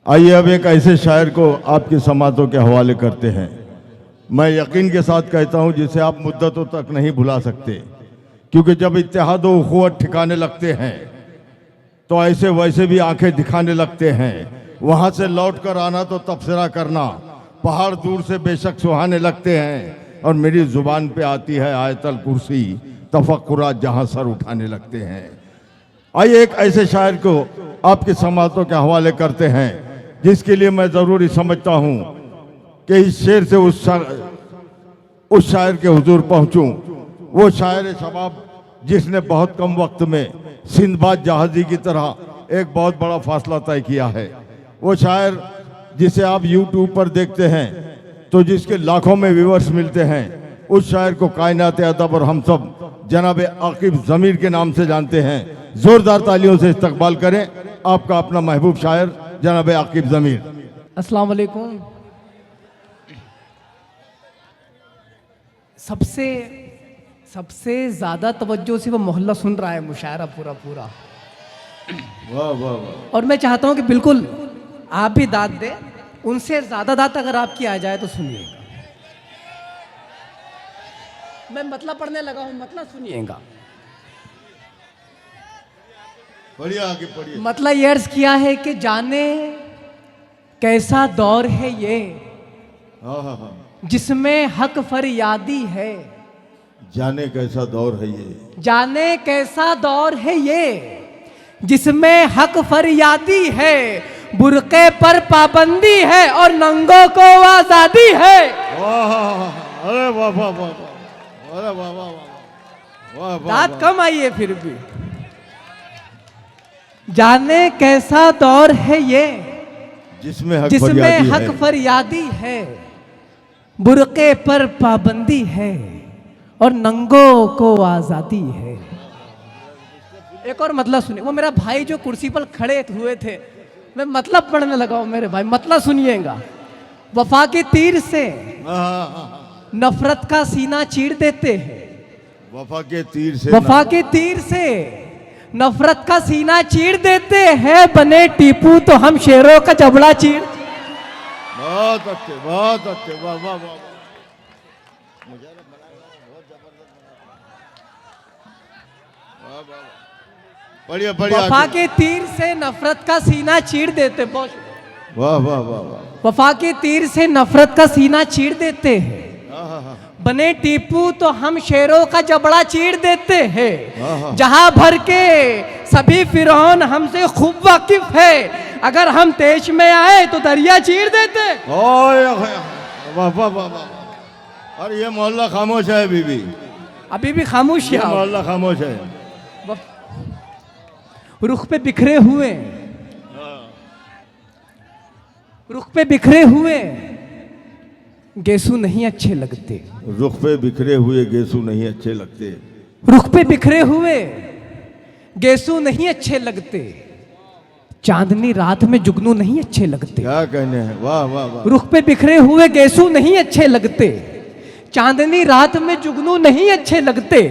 आइए अब एक ऐसे शायर को आपकी समातों के हवाले करते हैं। मैं यकीन के साथ कहता हूं जिसे आप मुद्दतों तक नहीं भुला सकते, क्योंकि जब इत्तेहाद व उख़ुवत ठिकाने लगते हैं तो ऐसे वैसे भी आंखें दिखाने लगते हैं। वहां से लौट कर आना तो तबसरा करना, पहाड़ दूर से बेशक सुहाने लगते हैं और मेरी जुबान पे आती है आयतल कुर्सी, तफक्कुरात जहां सर उठाने लगते हैं। आइए एक ऐसे शायर को आपकी समातों के हवाले करते हैं जिसके लिए मैं ज़रूरी समझता हूं कि इस शेर से उस शायर के हुजूर पहुंचूं। वो शायर शबाब जिसने बहुत कम वक्त में सिंदबाद जहाज़ी की तरह एक बहुत बड़ा फासला तय किया है। वो शायर जिसे आप यूट्यूब पर देखते हैं तो जिसके लाखों में व्यूअर्स मिलते हैं, उस शायर को कायनात अदब और हम सब जनाब आकिब ज़मीर के नाम से जानते हैं। जोरदार तालियों से इस्तकबाल करें आपका अपना महबूब शायर जनाब आकिब ज़मीर। अस्सलाम वालेकुम। सबसे ज़्यादा तवज्जो से वो मोहल्ला सुन रहा है मुशायरा पूरा। वाह वाह वाह। और मैं चाहता हूँ कि बिल्कुल आप भी दाद दें, उनसे ज़्यादा दाद अगर आपकी आ जाए तो सुनिएगा। मैं मतलब पढ़ने लगा हूँ, मतलब सुनिएगा। बढ़िया, आगे पढ़िए। मतलब ये अर्ज किया है कि जाने कैसा दौर है ये जिसमें हक फरियादी है। जाने कैसा दौर है ये, जाने कैसा दौर है ये जिसमें हक फरियादी है। बुरके पर पाबंदी है और नंगों को आजादी है। अरे वाह वाह वाह, अरे वाह वाह वाह, दाद कम आई है फिर भी। जाने कैसा दौर है ये जिसमें हक फरियादी है। बुरके पर पाबंदी है और नंगों को आजादी है। एक और मतलब सुनिए। वो मेरा भाई जो कुर्सी पर खड़े हुए थे, मैं मतलब पढ़ने लगा हूं मेरे भाई, मतलब सुनिएगा। वफा के तीर से नफरत का सीना चीर देते हैं। वफा के तीर से नफरत का सीना चीर देते हैं। बने टीपू तो हम शेरों का जबड़ा चीर। बहुत अच्छे, बहुत अच्छे, वाह वाह वाह। बढ़िया बढ़िया। वफा के तीर से नफरत का सीना चीर देते। बहुत वाह वाह वाह वाह। वफा के तीर से नफरत का सीना चीर देते हैं। बने टीपू तो हम शेरों का जबड़ा चीर देते हैं। जहां भर के सभी फिरौन हमसे खूब वाकिफ है। अगर हम तेज में आए तो दरिया चीर देते। वाह वाह वाह। और ये मोहल्ला खामोश है अभी भी खामोश है। मोहल्ला खामोश है। रुख पे बिखरे हुए गेसू नहीं अच्छे लगते। रुख पे बिखरे हुए गेसू नहीं अच्छे लगते। रुख पे बिखरे हुए गेसू नहीं अच्छे लगते। चांदनी रात में जुगनू नहीं अच्छे लगते। क्या कहने हैं, वाह वाह वाह। रुख पे बिखरे हुए गेसू नहीं अच्छे लगते। चांदनी रात में जुगनू नहीं अच्छे लगते।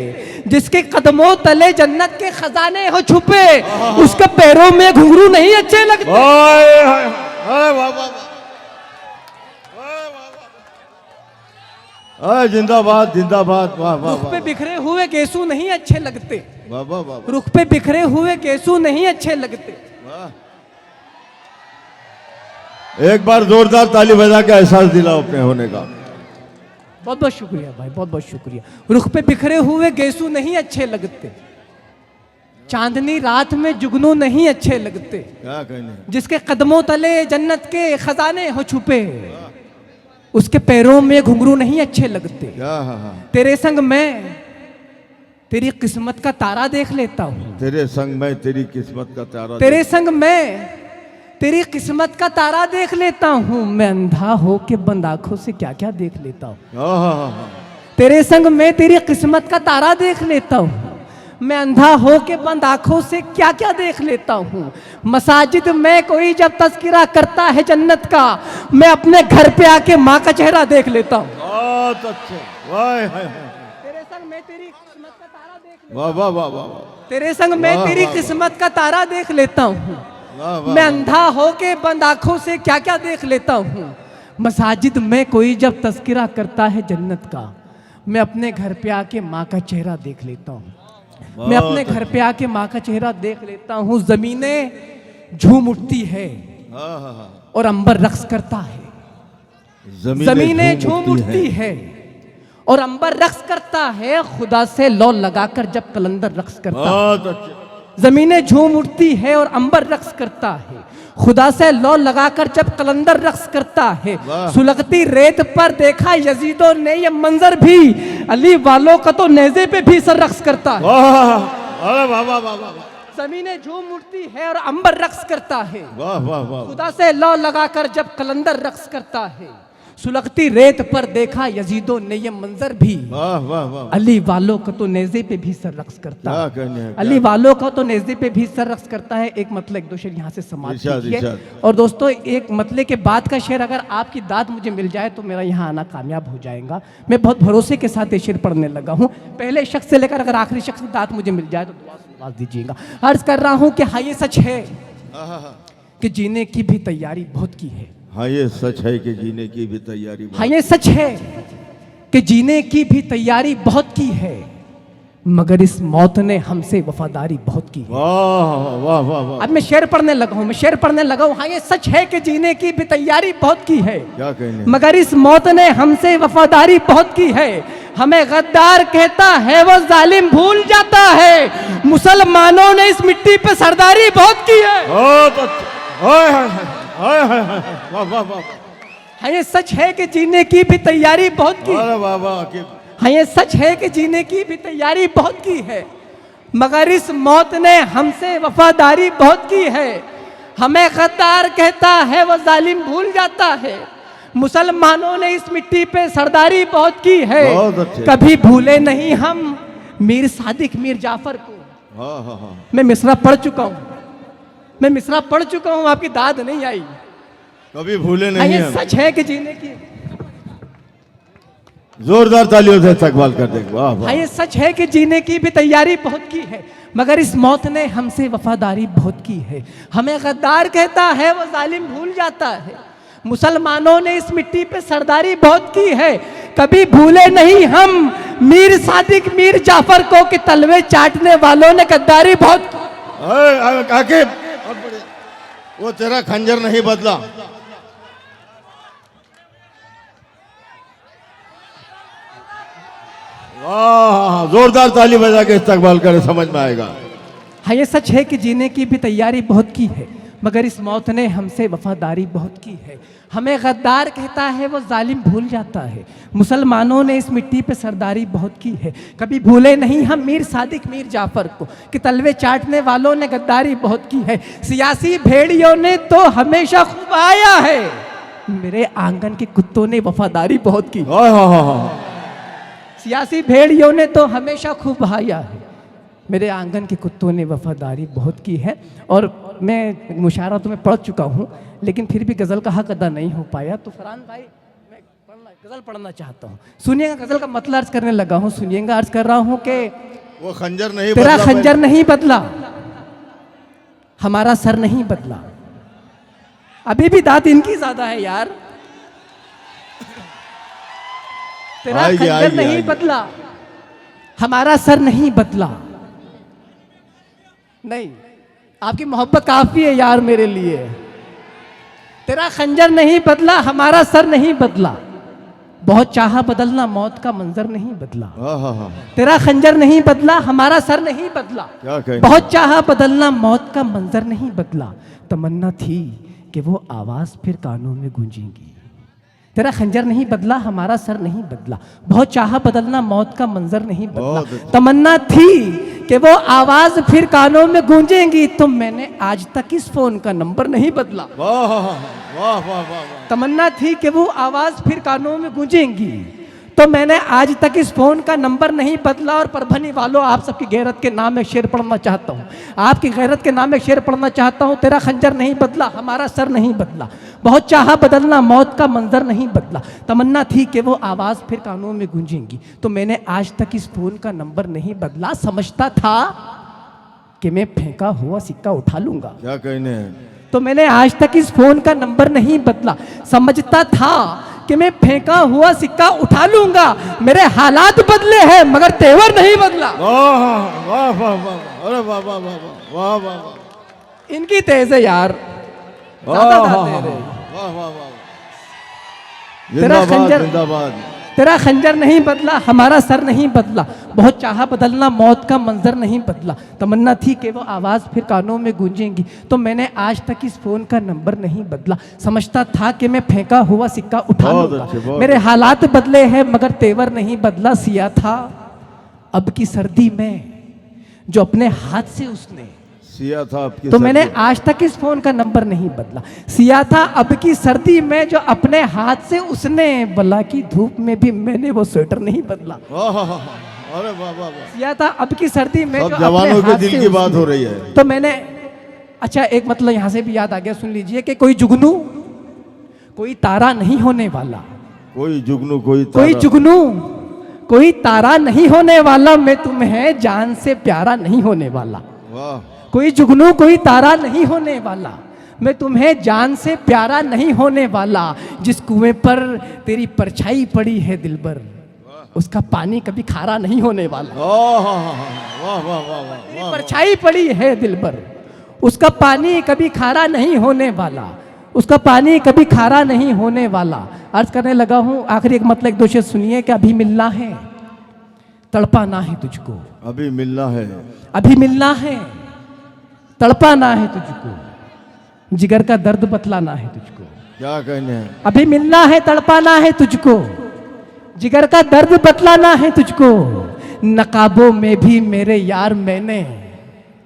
जिसके कदमों तले जन्नत के खजाने हो छुपे, उसके पैरों में घुंघरू नहीं अच्छे लगते। जिंदाबाद जिंदाबाद, वाह वाह। रुख पे बिखरे हुए गेसू नहीं अच्छे लगते। वाह वाह वाह। रुख पे बिखरे हुए गेसू नहीं अच्छे लगते। एक बार जोरदार ताली बजा के एहसास दिलाओ अपने होने का। बहुत बहुत शुक्रिया भाई, बहुत बहुत शुक्रिया। रुख पे बिखरे हुए गेसू नहीं अच्छे लगते। चांदनी रात में जुगनू नहीं अच्छे लगते। क्या कहने, जिसके कदमों तले जन्नत के खजाने हो छुपे, उसके पैरों में घुंघरू नहीं अच्छे लगते। तेरे संग मैं तेरी किस्मत का तारा देख लेता हूँ। तेरे संग मैं तेरी किस्मत का तारा। तेरे संग मैं तेरी किस्मत का तारा देख लेता हूँ। मैं अंधा हो के बंद आंखों से क्या क्या देख लेता हूँ। तेरे संग मैं तेरी किस्मत का तारा देख लेता हूँ। मैं अंधा हो के बंद आंखों से क्या क्या देख लेता हूँ। मसाजिद में कोई जब तस्करा करता है जन्नत का, मैं अपने घर पे आके माँ का चेहरा देख लेता हूँ। बहुत अच्छे, तेरे संग मैं तेरी किस्मत का तारा देख लेता हूँ। वाह वाह वाह वाह। तेरे संग मैं तेरी किस्मत का तारा देख लेता हूँ। वाह, वाह, मैं अंधा हो के बंद आंखों से क्या क्या देख लेता हूँ। मसाजिद में कोई जब तस्करा करता है जन्नत का, मैं अपने घर पे आके माँ का चेहरा देख लेता हूँ। मैं अपने घर पे आके माँ का चेहरा देख लेता हूँ। जमीनें झूम उठती है और अंबर रक्स करता है। जमीनें झूम उठती है और अंबर रक्स करता है। खुदा से लौ लगाकर जब कलंदर रक्स करता है। जमीनें झूम उठती है और अंबर रक्स करता है। खुदा से लौ लगाकर जब कलंदर रक्स करता है। सुलगती रेत पर देखा यजीदों ने ये मंजर भी, अली वालों का तो नेज़े पे भी सर रक्स करता है। जमीनें झूम उठती है और अंबर रक्स करता है। खुदा से लौ लगाकर जब कलंदर रक्स करता है। सुलगती रेत पर देखा यजीदों ने ये मंजर भी, अली वालों का तो नेज़े पे भी सर रक्स करता है। अली वालों का तो नेज़े पे भी सर रक्स करता है। एक मतले एक दो शेर यहाँ से समाप्त कीजिए। और दोस्तों एक मतले के बाद का शेर अगर आपकी दाद मुझे मिल जाए तो मेरा यहाँ आना कामयाब हो जाएगा। मैं बहुत भरोसे के साथ ये शेर पढ़ने लगा हूँ। पहले शख्स से लेकर अगर आखिरी शख्स की दाद मुझे मिल जाए तो दुआ से नवाज दीजिएगा। अर्ज कर रहा हूँ कि हाँ ये सच है कि जीने की भी तैयारी बहुत की है। हाँ ये सच है कि जीने की भी तैयारी, हाँ ये सच है कि जीने की भी तैयारी बहुत की है, मगर इस मौत ने हमसे वफादारी बहुत की है। वाह वाह वाह वाह। अब मैं शेर पढ़ने लगा हूँ, मैं शेर पढ़ने लगा हूँ। हाँ ये सच है कि जीने की भी तैयारी बहुत की है, क्या कहने, मगर इस मौत ने हमसे वफादारी बहुत की है। हमें गद्दार कहता है वो जालिम भूल जाता है, मुसलमानों ने इस मिट्टी पे सरदारी बहुत की है। हाँ ये सच है कि जीने की भी तैयारी बहुत की। हाँ ये सच है कि जीने की भी तैयारी बहुत की है, मगर इस मौत ने हमसे वफादारी बहुत की है। हमें गद्दार कहता है वो जालिम भूल जाता है, मुसलमानों ने इस मिट्टी पे सरदारी बहुत की है। कभी भूले नहीं हम मीर सादिक मीर जाफर को। मैं मिसरा पढ़ चुका हूँ, मैं मिसरा पढ़ चुका हूँ, आपकी दाद नहीं आई। कभी भूले नहीं। ये सच है कि जीने की, जोरदार तालियों से इस्तकबाल कर देंगे। वाह वाह। हाँ ये सच है कि जीने की भी तैयारी बहुत की है, मगर इस मौत ने हमसे वफादारी बहुत की है। हमें गद्दार कहता है वो जालिम भूल जाता है, मुसलमानों ने इस मिट्टी पे सरदारी बहुत की है। कभी भूले नहीं हम मीर सादिक मीर जाफर को कि तलवे चाटने वालों ने गद्दारी बहुत की। वो तेरा खंजर नहीं बदला। वाह, जोरदार ताली बजा के इस्तकबाल करें, समझ में आएगा। हाँ ये सच है कि जीने की भी तैयारी बहुत की है, मगर इस मौत ने हमसे वफादारी बहुत की है। हमें गद्दार कहता है वो जालिम भूल जाता है, मुसलमानों ने इस मिट्टी पे सरदारी बहुत की है। कभी भूले नहीं हम मीर सादिक मीर जाफर को कि तलवे चाटने वालों ने गद्दारी बहुत की है। सियासी भेड़ियों ने तो हमेशा खूब आया है, मेरे आंगन के कुत्तों ने वफादारी बहुत की। सियासी भेड़ियों ने तो हमेशा खूब आया है, मेरे आंगन के कुत्तों ने वफादारी बहुत की है। और मैं मुशायरा तो मैं पढ़ चुका हूँ, लेकिन फिर भी गज़ल का हक अदा नहीं हो पाया। तो फरहान भाई मैं गज़ल पढ़ना चाहता हूँ, सुनिएगा। गज़ल का मतलब अर्ज करने लगा हूँ, सुनिएगा। अर्ज कर रहा हूँ कि वो खंजर नहीं तेरा बदला, खंजर नहीं बदला, हमारा सर नहीं बदला। अभी भी दाद इनकी ज्यादा है यार। तेरा खंजर नहीं बदला, हमारा सर नहीं बदला। नहीं, आपकी मोहब्बत काफी है यार मेरे लिए। तेरा खंजर नहीं बदला, हमारा सर नहीं बदला। बहुत चाहा बदलना, मौत का मंजर नहीं बदला। तेरा खंजर नहीं बदला, हमारा सर नहीं बदला। बहुत चाहा बदलना, मौत का मंजर नहीं बदला। तमन्ना थी कि वो आवाज फिर कानों में गूंजेगी। तेरा खंजर नहीं बदला, हमारा सर नहीं बदला। बहुत चाहा बदलना, मौत का मंजर नहीं बदला। तमन्ना थी कि वो आवाज फिर कानों में गूंजेगी, तो मैंने आज तक इस फोन का नंबर नहीं बदला। तमन्ना थी कि वो आवाज फिर कानों में गूंजेगी, तो मैंने आज तक इस फोन का नंबर नहीं बदला। और परभनी वालों, आप सबकी गैरत के नाम में शेर पढ़ना चाहता हूँ, आपकी गैरत के नाम में शेर पढ़ना चाहता हूँ। तेरा खंजर नहीं बदला, हमारा सर नहीं बदला। बहुत चाहा बदलना, मौत का मंजर नहीं बदला। तमन्ना थी कि वो आवाज़ फिर कानों में गूंजेंगी, तो मैंने आज तक इस फोन का नंबर नहीं बदला। समझता था कि मैं फेंका हुआ सिक्का उठा लूंगा। क्या कहने हैं? तो मैंने आज तक इस फोन का नंबर नहीं बदला। समझता था कि मैं फेंका हुआ सिक्का उठा लूंगा। मेरे हालात बदले हैं मगर तेवर नहीं बदला। वाह वाह वाह वाह, अरे वाह वाह वाह वाह वाह वाह, इनकी तेज है यार, वाह ज्यादा वाह दाते रहे। वाह वाह वाह, तेरा जिंदाबाद खंजर जिंदाबाद। तेरा खंजर नहीं बदला, हमारा सर नहीं बदला। बहुत चाहा बदलना, मौत का मंजर नहीं बदला। तमन्ना थी कि वो आवाज़ फिर कानों में गूंजेंगी, तो मैंने आज तक इस फोन का नंबर नहीं बदला। समझता था कि मैं फेंका हुआ सिक्का उठा बहुत लूंगा। अच्छे, बहुत मेरे हालात बदले हैं मगर तेवर नहीं बदला। सिया था अब की सर्दी में जो अपने हाथ से उसने, सिया था आपकी तो मैंने सर्दी। आज तक इस फोन का नंबर नहीं बदला। सिया था अब की सर्दी में जो अपने हाथ से उसने, बला की धूप में भी मैंने वो स्वेटर नहीं बदला। वाह वाह वाह, अरे वाह वाह वाह, सिया था अब की सर्दी में जो सब अपने जवानों के हाथ दिल से की बात उसने। हो रही है। तो मैंने, अच्छा एक मतलब यहां से भी याद आ गया, सुन लीजिए कि कोई जुगनू कोई तारा नहीं होने वाला। कोई जुगनू कोई कोई तारा, जुगनू कोई तारा नहीं होने वाला। मैं तुम्हें जान से प्यारा नहीं होने वाला। वाह, कोई जुगनू कोई तारा नहीं होने वाला। मैं तुम्हें जान से प्यारा नहीं होने वाला। जिस कुएं पर तेरी परछाई पड़ी है दिलबर, उसका पानी कभी खारा नहीं होने वाला। वाह वाह वाह वाह तेरी वाह, परछाई पड़ी है दिलबर, उसका पानी कभी खारा नहीं होने वाला। उसका पानी कभी खारा नहीं होने वाला। अर्ज करने लगा हूं, आखिरी एक मतलब एक दो शेर सुनिए कि अभी मिलना है, तड़पाना है तुझको। अभी मिलना है, अभी मिलना है, तड़पाना है तुझको। जिगर का दर्द बतलाना है तुझको। क्या कहने हैं? अभी मिलना है, तड़पाना है तुझको। जिगर का दर्द बतलाना है तुझको। नकाबों में भी मेरे यार मैंने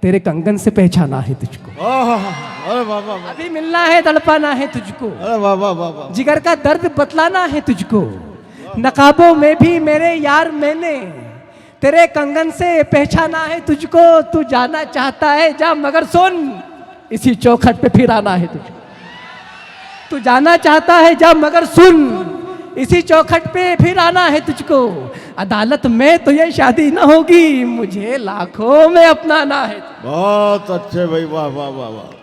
तेरे कंगन से पहचाना है तुझको। अरे वाह वाह वाह, अभी मिलना है, तड़पाना है तुझको। अरे वाह वाह वाह वाह, जिगर का दर्द बतलाना है तुझको। नकाबों में भी मेरे यार मैंने तेरे कंगन से पहचाना है तुझको। तू जाना चाहता है जा मगर सुन, इसी चौखट पे फिर आना है तुझको। तू जाना चाहता है जा मगर सुन, इसी चौखट पे फिर आना है तुझको। अदालत में तो ये शादी ना होगी, मुझे लाखों में अपनाना है। बहुत अच्छे भाई, वाह वाह वाह वाह।